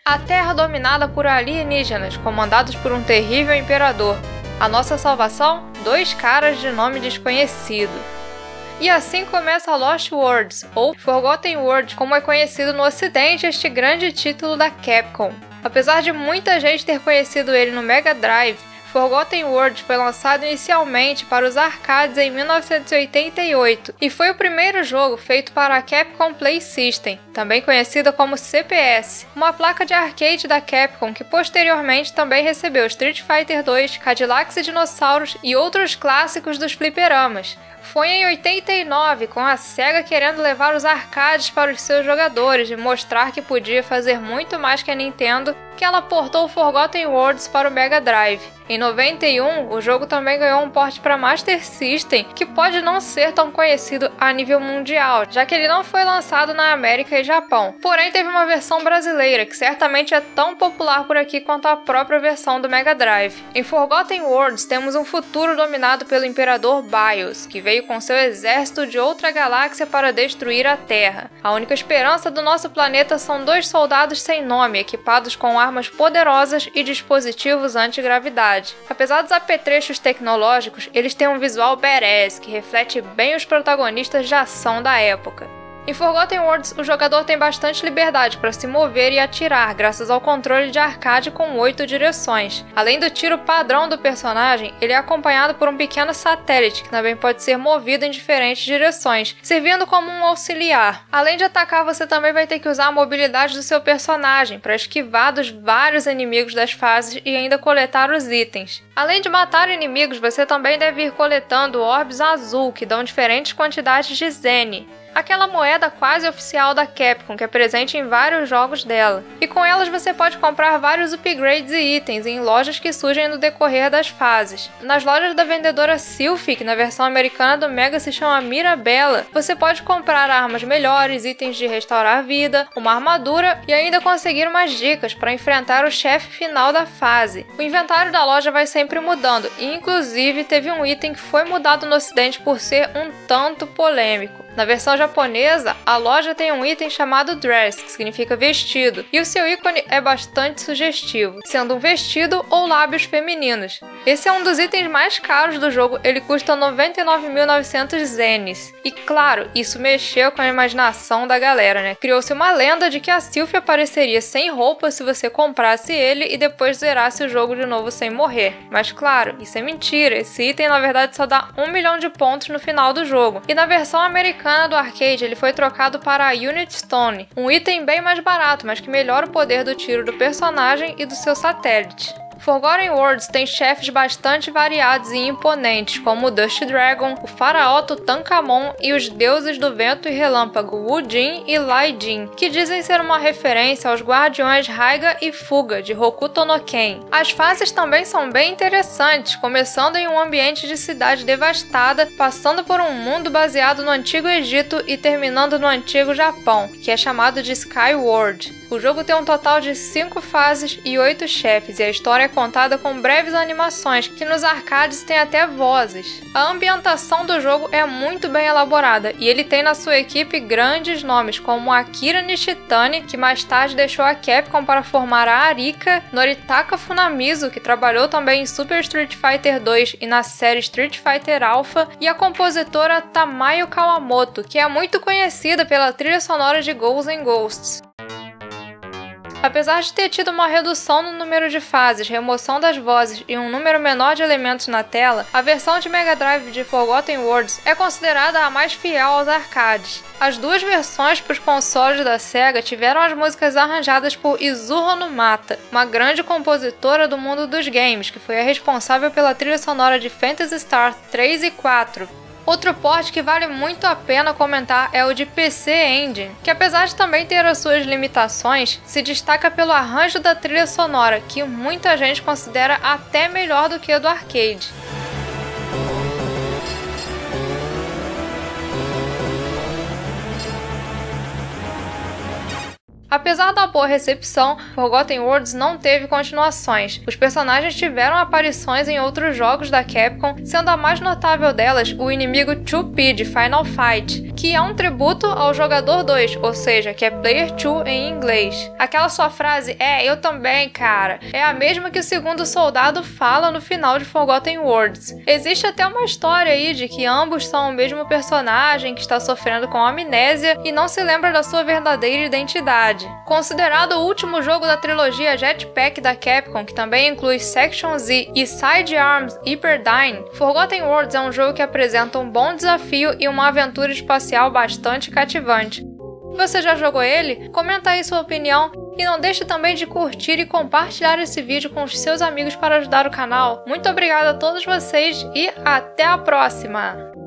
A Terra dominada por alienígenas, comandados por um terrível imperador. A nossa salvação? 2 caras de nome desconhecido. E assim começa Lost Worlds, ou Forgotten Worlds, como é conhecido no ocidente este grande título da Capcom. Apesar de muita gente ter conhecido ele no Mega Drive, Forgotten Worlds foi lançado inicialmente para os arcades em 1988 e foi o primeiro jogo feito para a Capcom Play System, também conhecida como CPS, uma placa de arcade da Capcom que posteriormente também recebeu Street Fighter 2, Cadillacs e Dinossauros e outros clássicos dos fliperamas. Foi em 89, com a SEGA querendo levar os arcades para os seus jogadores e mostrar que podia fazer muito mais que a Nintendo, que ela portou Forgotten Worlds para o Mega Drive. Em 91, o jogo também ganhou um port para Master System, que pode não ser tão conhecido a nível mundial, já que ele não foi lançado na América e Japão. Porém, teve uma versão brasileira, que certamente é tão popular por aqui quanto a própria versão do Mega Drive. Em Forgotten Worlds, temos um futuro dominado pelo Imperador Bios, que veio com seu exército de outra galáxia para destruir a Terra. A única esperança do nosso planeta são 2 soldados sem nome, equipados com armas poderosas e dispositivos anti-gravidade. Apesar dos apetrechos tecnológicos, eles têm um visual badass que reflete bem os protagonistas de ação da época. Em Forgotten Worlds, o jogador tem bastante liberdade para se mover e atirar, graças ao controle de arcade com 8 direções. Além do tiro padrão do personagem, ele é acompanhado por um pequeno satélite, que também pode ser movido em diferentes direções, servindo como um auxiliar. Além de atacar, você também vai ter que usar a mobilidade do seu personagem para esquivar dos vários inimigos das fases e ainda coletar os itens. Além de matar inimigos, você também deve ir coletando orbes azul, que dão diferentes quantidades de Zen, aquela moeda quase oficial da Capcom que é presente em vários jogos dela. E com elas você pode comprar vários upgrades e itens em lojas que surgem no decorrer das fases. Nas lojas da vendedora Sylphie, que na versão americana do Mega se chama Mirabella, você pode comprar armas melhores, itens de restaurar a vida, uma armadura e ainda conseguir umas dicas para enfrentar o chefe final da fase. O inventário da loja vai sempre mudando e inclusive teve um item que foi mudado no ocidente por ser um tanto polêmico. Na versão japonesa, a loja tem um item chamado Dress, que significa vestido, e o seu ícone é bastante sugestivo, sendo um vestido ou lábios femininos. Esse é um dos itens mais caros do jogo, ele custa 99.900 zenes. E claro, isso mexeu com a imaginação da galera, né? Criou-se uma lenda de que a Sylphie apareceria sem roupa se você comprasse ele e depois zerasse o jogo de novo sem morrer. Mas claro, isso é mentira, esse item na verdade só dá 1 milhão de pontos no final do jogo. E na versão americana do arcade, ele foi trocado para a Unit Stone, um item bem mais barato, mas que melhora o poder do tiro do personagem e do seu satélite. Forgotten Worlds tem chefes bastante variados e imponentes, como o Dust Dragon, o faraó Tutankhamon e os deuses do vento e relâmpago Wu Jin e Lai Jin, que dizem ser uma referência aos guardiões Raiga e Fuga de Hokuto no Ken. As fases também são bem interessantes, começando em um ambiente de cidade devastada, passando por um mundo baseado no Antigo Egito e terminando no Antigo Japão, que é chamado de Sky World. O jogo tem um total de 5 fases e 8 chefes, e a história é contada com breves animações, que nos arcades tem até vozes. A ambientação do jogo é muito bem elaborada, e ele tem na sua equipe grandes nomes, como Akira Nishitani, que mais tarde deixou a Capcom para formar a Arika, Noritaka Funamizu, que trabalhou também em Super Street Fighter 2 e na série Street Fighter Alpha, e a compositora Tamayo Kawamoto, que é muito conhecida pela trilha sonora de Ghosts and Ghosts. Apesar de ter tido uma redução no número de fases, remoção das vozes e um número menor de elementos na tela, a versão de Mega Drive de Forgotten Worlds é considerada a mais fiel aos arcades. As 2 versões para os consoles da SEGA tiveram as músicas arranjadas por Izuho Numata, uma grande compositora do mundo dos games, que foi a responsável pela trilha sonora de Phantasy Star 3 e 4. Outro port que vale muito a pena comentar é o de PC Engine, que apesar de também ter as suas limitações, se destaca pelo arranjo da trilha sonora, que muita gente considera até melhor do que a do arcade. Apesar da boa recepção, Forgotten Worlds não teve continuações. Os personagens tiveram aparições em outros jogos da Capcom, sendo a mais notável delas o inimigo 2P de Final Fight, que é um tributo ao jogador 2, ou seja, que é Player 2 em inglês. Aquela sua frase, eu também, cara, é a mesma que o segundo soldado fala no final de Forgotten Worlds. Existe até uma história aí de que ambos são o mesmo personagem que está sofrendo com amnésia e não se lembra da sua verdadeira identidade. Considerado o último jogo da trilogia Jetpack da Capcom, que também inclui Section Z e Sidearms Hyperdyne, Forgotten Worlds é um jogo que apresenta um bom desafio e uma aventura espacial bastante cativante. Você já jogou ele? Comenta aí sua opinião e não deixe também de curtir e compartilhar esse vídeo com os seus amigos para ajudar o canal. Muito obrigada a todos vocês e até a próxima!